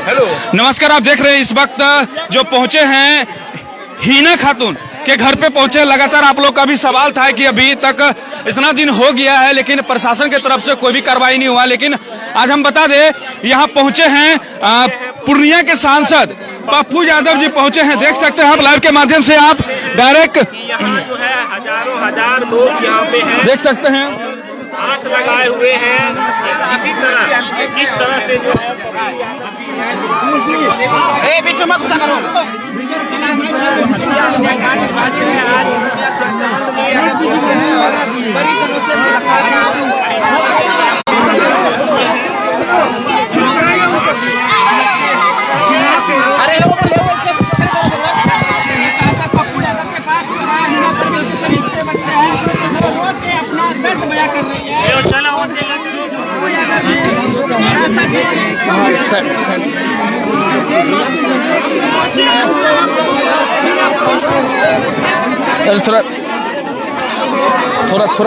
Hello नमस्कार। आप देख रहे हैं इस वक्त जो पहुंचे हैं हीना खातून के घर पे पहुंचे। लगातार आप लोग का भी सवाल था कि अभी तक इतना दिन हो गया है लेकिन प्रशासन की तरफ से कोई भी कार्रवाई नहीं हुआ। लेकिन आज हम बता दें यहाँ पहुंचे हैं पूर्णिया के सांसद पप्पू यादव जी पहुंचे हैं। देख सकते हैं आप लाइव के माध्यम से आप डायरेक्ट यहाँ जो है हजारों हजार लोग यहाँ पे हैं, देख सकते हैं, आस लगाए हुए हैं। इस तरह से जो थोड़ा